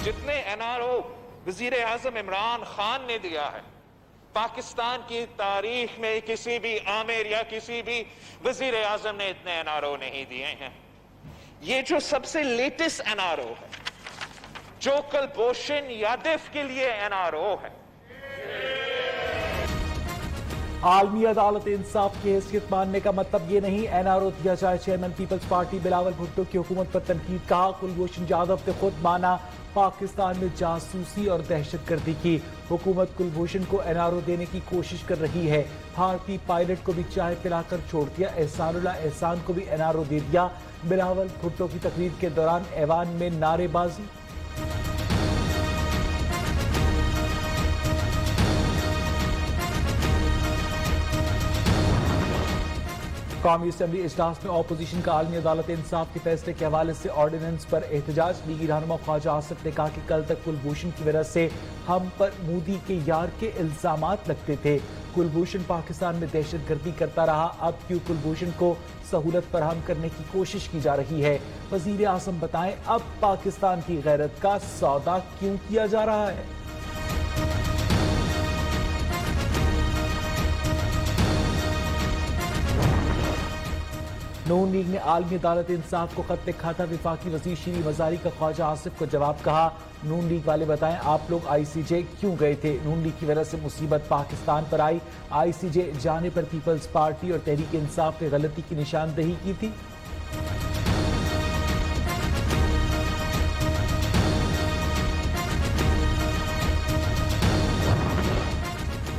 जितने एनआरओ वजीर आजम इमरान खान ने दिया है, पाकिस्तान की तारीख में किसी भी आमिर या किसी भी वजीर आजम ने इतने एनआरओ नहीं दिए हैं। ये जो सबसे लेटेस्ट एनआरओ है, जो कुलभूषण यादव के लिए एनआरओ है, आलमी अदालत इंसाफ की हैसियत मानने का मतलब ये नहीं एनआरओ दिया जाए। चेयरमैन पीपल्स पार्टी बिलावल भुट्टो की हुकूमत पर तनकीद। कहा कुलभूषण यादव ने खुद माना पाकिस्तान में जासूसी और दहशतगर्दी की। हुकूमत कुलभूषण को एनआरओ देने की कोशिश कर रही है। भारतीय पायलट को भी चाय पिलाकर छोड़ दिया। एहसानुल्लाह एहसान को भी एनआरओ दे दिया। बिलावल भुट्टो की तकरीर के दौरान ऐवान में नारेबाजी। कौमी असेंबली इजलास में ऑपोजिशन का आलमी अदालत इंसाफ के फैसले के हवाले से ऑर्डिनेंस पर एहतजाज। लीगी रहनुमा ख्वाजा आसिफ ने कहा कि कल तक कुलभूषण की वजह से हम पर मोदी के यार के इल्जामात लगते थे। कुलभूषण पाकिस्तान में दहशतगर्दी करता रहा, अब क्यों कुलभूषण को सहूलत फराहम करने की कोशिश की जा रही है। वजीर आजम बताएं, अब पाकिस्तान की गैरत का सौदा क्यों किया जा रहा है। नून लीग ने आलमी अदालत इंसाफ को खत लिखा था। विफाकी वजीर शीरी मजारी का ख्वाजा आसिफ को जवाब। कहा नून लीग वाले बताएं आप लोग आईसीजे क्यों गए थे। नून लीग की वजह से मुसीबत पाकिस्तान पर आई। आईसीजे जाने पर पीपल्स पार्टी और तहरीक इंसाफ ने गलती की निशानदेही की थी।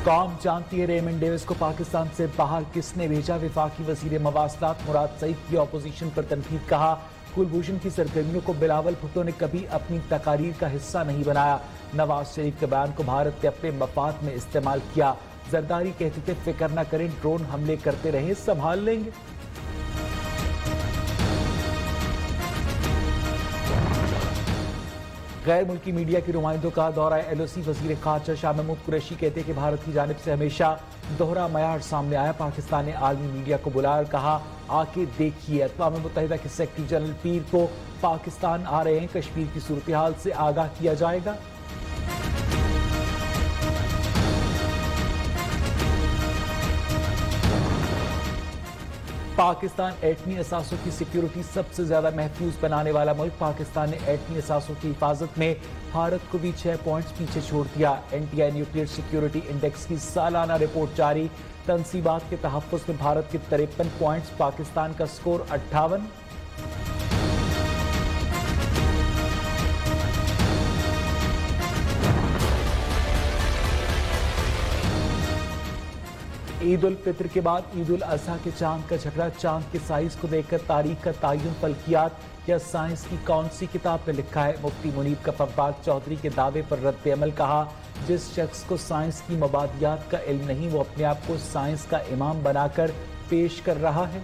कौम जानती है रेमंड डेविस को पाकिस्तान से बाहर किसने भेजा। विफाकी वजीर मवासलात मुराद सईद की ऑपोजिशन पर तनकीद। कहा कुलभूषण की सरगर्मियों को बिलावल भुट्टो ने कभी अपनी तकारीर का हिस्सा नहीं बनाया। नवाज शरीफ के बयान को भारत ने अपने मफाद में इस्तेमाल किया। जरदारी कहते थे फिक्र न करें, ड्रोन हमले करते रहे, संभाल लेंगे। गैर मुल्की मीडिया के नुमाइंदों का दौरा एलओसी। वजीर खारजा शाह महमूद कुरैशी कहते हैं कि भारत की जानिब से हमेशा दोहरा मयार सामने आया। पाकिस्तान ने आलमी मीडिया को बुलाया और कहा आके देखिए। अक़वाम मुत्तहिदा के सेक्रेटरी जनरल पीर को पाकिस्तान आ रहे हैं, कश्मीर की सूरत हाल से आगाह किया जाएगा। पाकिस्तान एटमी असासों की सिक्योरिटी सबसे ज्यादा महफूज बनाने वाला मुल्क। पाकिस्तान ने एटमी असासों की हिफाजत में भारत को भी 6 पॉइंट्स पीछे छोड़ दिया। एनटीआई न्यूक्लियर सिक्योरिटी इंडेक्स की सालाना रिपोर्ट जारी। तनसीबात के तहफ़्फ़ुज़ में भारत के 53 पॉइंट्स, पाकिस्तान का स्कोर 58। ईद उल फित्र के बाद ईद उल अजहा के चांद का झगड़ा। चांद के साइज को देखकर तारीख का तयन फल्कियात या साइंस की कौन सी किताब में लिखा है। मुफ्ती मुनीब का फव्वाद चौधरी के दावे पर रद्द अमल। कहा जिस शख्स को साइंस की मबादियात का इल्म नहीं, वो अपने आप को साइंस का इमाम बनाकर पेश कर रहा है।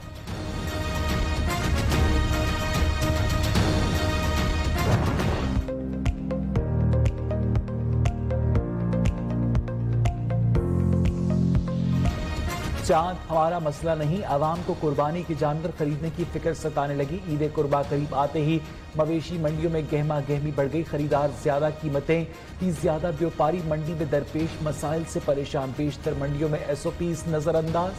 चांद हमारा मसला नहीं, आवाम को कुर्बानी के जानवर खरीदने की फिक्र सताने लगी। ईद कुर्बा करीब आते ही मवेशी मंडियों में गहमा गहमी बढ़ गई। खरीदार ज्यादा कीमतें भी ज्यादा। व्यापारी मंडी में दरपेश मसाइल से परेशान। बेशतर मंडियों में एसओपीज नजरअंदाज।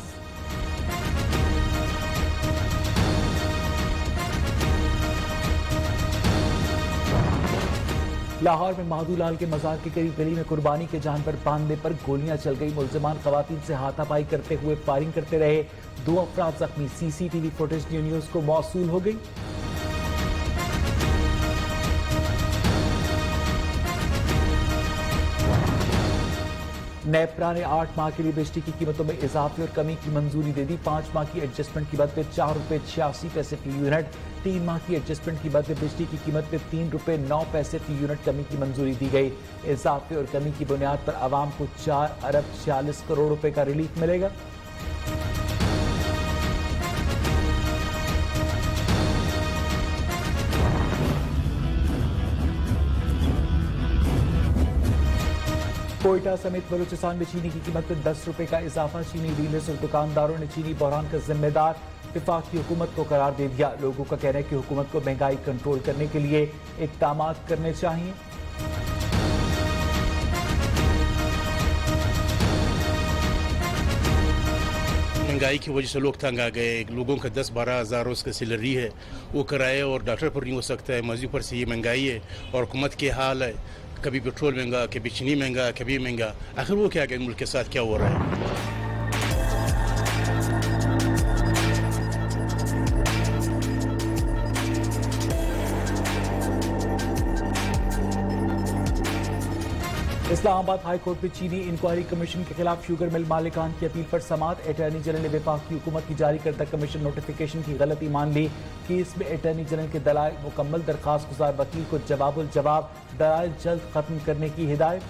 लाहौर में माधुलाल के मजार के करीब गली में कुर्बानी के जानवर बांधने पर गोलियां चल गई। मुल्जिमान खवातीन से हाथापाई करते हुए फायरिंग करते रहे। 2 अफराद जख्मी। सीसीटीवी फुटेज न्यूज़ को मौसूल हो गई। नेपरा ने 8 माह के लिए बिजली की कीमतों में इजाफे और कमी की मंजूरी दे दी। 5 माह की एडजस्टमेंट की बदले ₹4.86 फी यूनिट, 3 माह की एडजस्टमेंट की बदले बिजली की कीमत में ₹3.09 फी यूनिट कमी की मंजूरी दी गई। इजाफे और कमी की बुनियाद पर आवाम को 4 अरब 46 करोड़ रुपए का रिलीफ मिलेगा। कोयटा समेत बलूचिस्तान में चीनी की कीमत में 10 रुपए का इजाफा। चीनी डीलर्स और दुकानदारों ने चीनी बहरान का जिम्मेदार वफाकी हुकूमत को करार दे दिया। लोगों का कहना है कि हुकूमत को महंगाई कंट्रोल करने के लिए इक़दामात करने चाहिए। महंगाई की वजह से लोग तंग आ गए। लोगों का 10-12 हज़ार रोज़ का सैलरी है, वो किराए और डॉक्टर पर नहीं हो सकता है, मजदूर पर से ये महंगाई है और हुकूमत के हाल है, कभी पेट्रोल महंगा, कभी चीनी महंगा, कभी महंगा। आखिर वो क्या मुल्क के साथ क्या हो रहा है? इस्लामाबाद हाई कोर्ट में चीनी इंक्वायरी कमीशन के खिलाफ शुगर मिल मालिकान की अपील पर समाअत। अटॉर्नी जनरल ने वफाक की हुकूमत की जारी करदा कमीशन नोटिफिकेशन की गलती मान ली। केस में अटॉर्नी जनरल के दलाइल मुकम्मल, दरखास्त गुजार वकील को जवाबुल जवाब, दलाइल जल्द खत्म करने की हिदायत।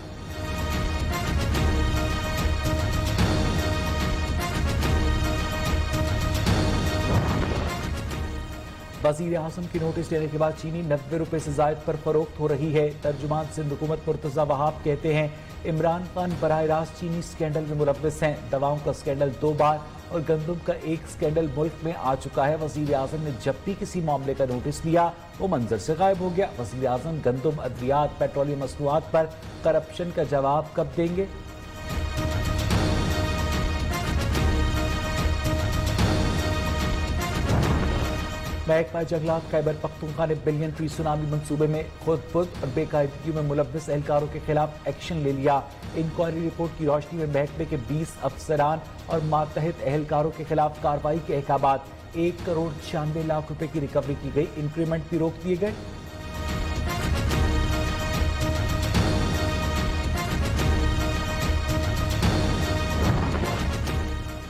वज़ीर आज़म की नोटिस लेने के बाद चीनी 90 रुपए से जायद पर फरोख्त हो रही है। तर्जुमान सिंध हुकूमत मुर्तज़ा वहाब कहते हैं इमरान खान बराह रास्त चीनी स्कैंडल में मुलव्वस हैं। दवाओं का स्कैंडल 2 बार और गंदम का एक स्कैंडल मुल्क में आ चुका है। वज़ीर आज़म ने जब भी किसी मामले का नोटिस लिया वो मंजर से गायब हो गया। वज़ीर आज़म गंदम, अद्वियात, पेट्रोलियम मसनूआत पर करप्शन का जवाब कब देंगे? महकमा जंगलात खैबर पख्तूनख्वा ने बिलियन ट्री सुनामी मंसूबे में खुद और बेकायदगियों में मुलव्वस एहलकारों के खिलाफ एक्शन ले लिया। इंक्वायरी रिपोर्ट की रोशनी में महकमे के 20 अफसरान और मातहत एहलकारों के खिलाफ कार्रवाई के अहकामात। 1 करोड़ 96 लाख रुपए की रिकवरी की गई। इंक्रीमेंट भी रोक दिए गए।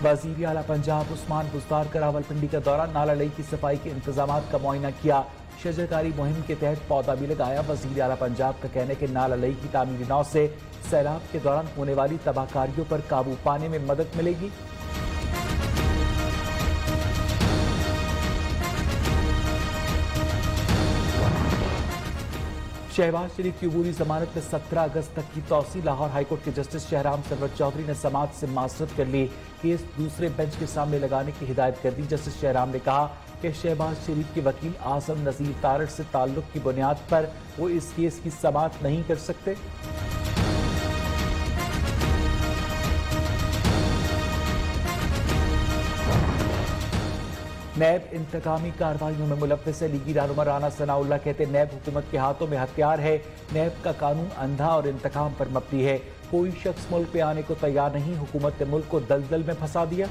वज़ीर आला पंजाब उस्मान बुज़दार का रावलपिंडी का दौरा, नाला लई की सफाई के इंतजाम का मुआयना किया। शजरकारी मुहिम के तहत पौधा भी लगाया। वज़ीर आला पंजाब का कहना है कि नाला लई की तामीरी नौ से सैलाब के दौरान होने वाली तबाहकारियों पर काबू पाने में मदद मिलेगी। शहबाज शरीफ की अबूरी जमानत में 17 अगस्त तक की तौसी। लाहौर हाईकोर्ट के जस्टिस शहराम सरवर चौधरी ने समाअत से माजरत कर ली। केस दूसरे बेंच के सामने लगाने की हिदायत कर दी। जस्टिस शहराम ने कहा कि शहबाज शरीफ के वकील आजम नजीर तारड़ से ताल्लुक की बुनियाद पर वो इस केस की समाअत नहीं कर सकते। नैब इंतकामी कार्रवाइयों में मुलव्वस है। लीगी रहनुमा राना सनाउल्लाह कहते नैब हुकूमत के हाथों में हथियार है। नैब का कानून अंधा और इंतकाम पर मबनी है। कोई शख्स मुल्क पे आने को तैयार नहीं। हुकूमत ने मुल्क को दलदल में फंसा दिया।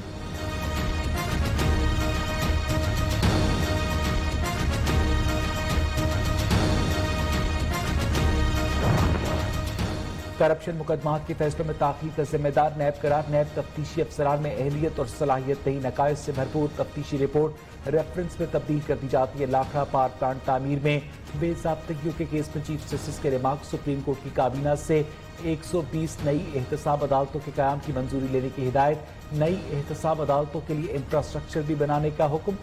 करप्शन मुकदमात के फैसलों में ताखीर का जिम्मेदार नैब करार। नैब तफ्तीशी अफसरान में अहलियत और सलाहियत नहीं, नकाइज से भरपूर। तफ्तीशी रिपोर्ट रेफरेंस में तब्दील कर दी जाती है। लाखड़ा पावर प्लांट तामीर में बेज़ाब्तगियों के केस में चीफ जस्टिस के रिमार्क। सुप्रीम कोर्ट की काबीना से 120 नई एहतसाब अदालतों के क़याम की मंजूरी लेने की हिदायत। नई एहतसाब अदालतों के लिए इंफ्रास्ट्रक्चर भी बनाने का हुक्म।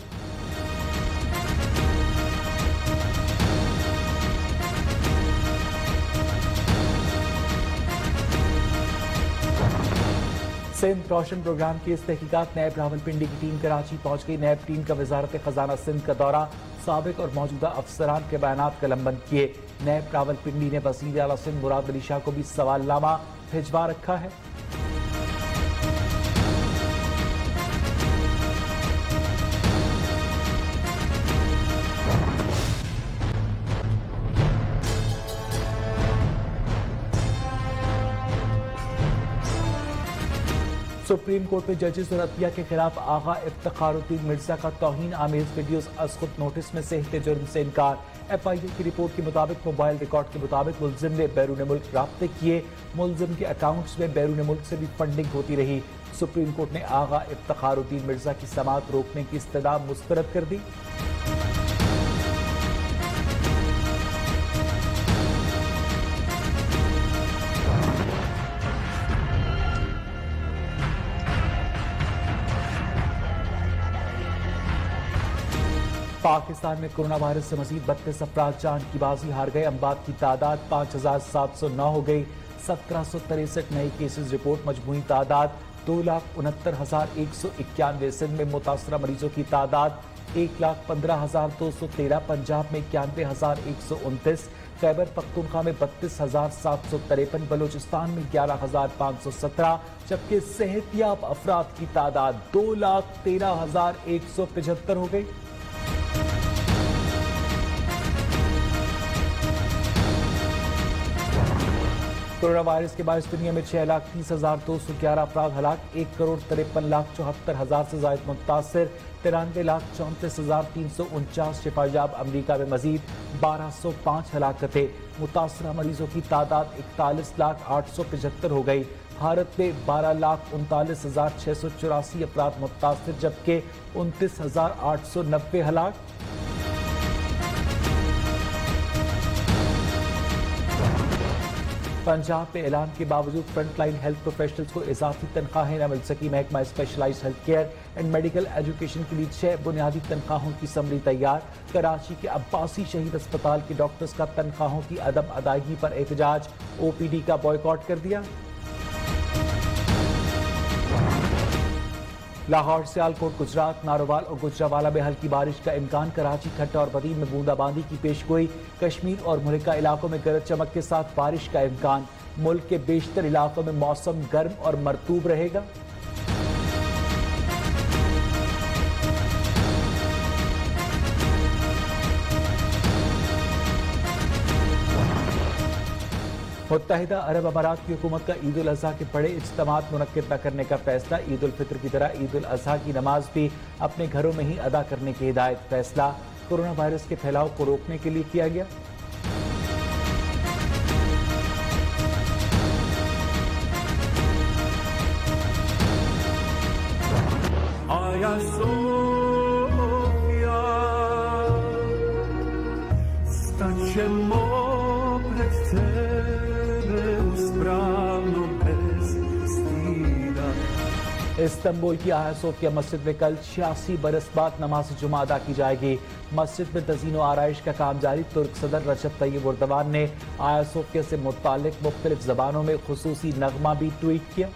सिंध रोशन प्रोग्राम की इस तहकीकात। नैब रावलपिंडी की टीम कराची पहुंच गई। नैब टीम का वजारत खजाना सिंध का दौरा। साबिक और मौजूदा अफसरान के बयानात कलमबंद किए। नैब रावलपिंडी ने वज़ीर आला सिंध मुराद अली शाह को भी सवालनामा भिजवा रखा है। सुप्रीम कोर्ट में जजेस और अदलिया के खिलाफ आगा इफ्तिखारुद्दीन मिर्जा का तौहीन आमेज वीडियोस अज खुद नोटिस में सेहते जुर्म से इनकार। FIA की रिपोर्ट के मुताबिक मोबाइल रिकॉर्ड के मुताबिक मुलजिम ने बैरून मुल्क राब्ते किए। मुलजिम के अकाउंट्स में बैरून मुल्क से भी फंडिंग होती रही। सुप्रीम कोर्ट ने आगा इफ्तिखारुद्दीन मिर्जा की समाअत रोकने की इस्तदा मुस्तरद कर दी। पाकिस्तान में कोरोना वायरस से मजीद 32 अफराद जान की बाजी हार गए। अमवात की तादाद 5709 हो गई। 1763 नए केसेस रिपोर्ट। मजमूई तादाद 2,69,191। सिंध में मुतासरा मरीजों की तादाद 1,15,213, पंजाब में 91,129, खैबर पख्तूनख्वा में 32,753, बलूचिस्तान में 11,517, जबकि सेहतियाब अफराद की तादाद 2,13,175 हो गई। कोरोना वायरस के बायस दुनिया में 6,30,211 अफराद हलाक, 1,53,74,000 से ज्यादा मुतासिर, 93,34,349 शिफायाब। अमरीका में मजीद 1,205 हलाकतें, मुतासरा मरीजों की तादाद 41,08,75 हो गई। भारत में 12,39,684 अफराद मुतासिर, जबकि 29,890 हलाक। पंजाब में ऐलान के बावजूद फ्रंटलाइन हेल्थ प्रोफेशनल्स को इजाफी तनख्वाहें न मिल सकी। महकमा specialised health care and medical education के लिए 6 बुनियादी तनख्वाहों की समरी तैयार। कराची के अब्बासी शहीद अस्पताल के डॉक्टर्स का तनख्वाहों की अदम अदायगी पर एहतजाज, OPD का बॉयकॉट कर दिया। लाहौर, सियालकोट, गुजरात, नारोवाल और गुजरावाला में हल्की बारिश का इम्कान। कराची, खट्टा और बदीन में बूंदाबांदी की पेशगोई। कश्मीर और मुल्का इलाकों में गरज चमक के साथ बारिश का इम्कान। मुल्क के बेशतर इलाकों में मौसम गर्म और मरतूब रहेगा। मुत्तहिदा अरब अमारात की हुकूमत का ईद उल अजहा के बड़े इज्तिमात मुनक्किद न करने का फैसला। ईद उल फितर की तरह ईद उल अजहा की नमाज भी अपने घरों में ही अदा करने की हिदायत। फैसला कोरोना वायरस के फैलाव को रोकने के लिए किया गया। इस्तांबुल की आया सोफिया मस्जिद में कल 86 बरस बाद नमाज जुमा अदा की जाएगी। मस्जिद में तज़ीन व आराइश का काम जारी। तुर्क सदर रजब तय्यब एर्दोगान ने आया सोफिया से मुतालिक मुख्तलिफ ज़बानों में खुसूसी नगमा भी ट्वीट किया।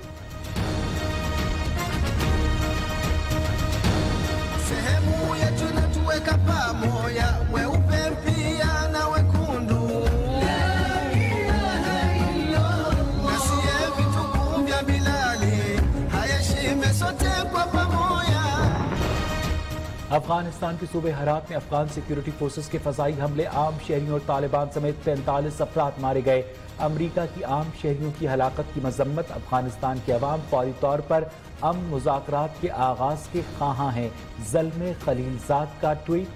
अफगानिस्तान के सूबे हरात में अफगान सिक्योरिटी फोर्सेस के फजाई हमले, आम शहरियों और तालिबान समेत 45 अफराद मारे गए। अमरीका की आम शहरियों की हलाकत की मजम्मत। अफगानिस्तान के अवाम फौरी तौर पर अमन मुज़ाकरात के आगाज के ख्वाहां हैं। ज़ल्मे खलीलजाद का ट्वीट।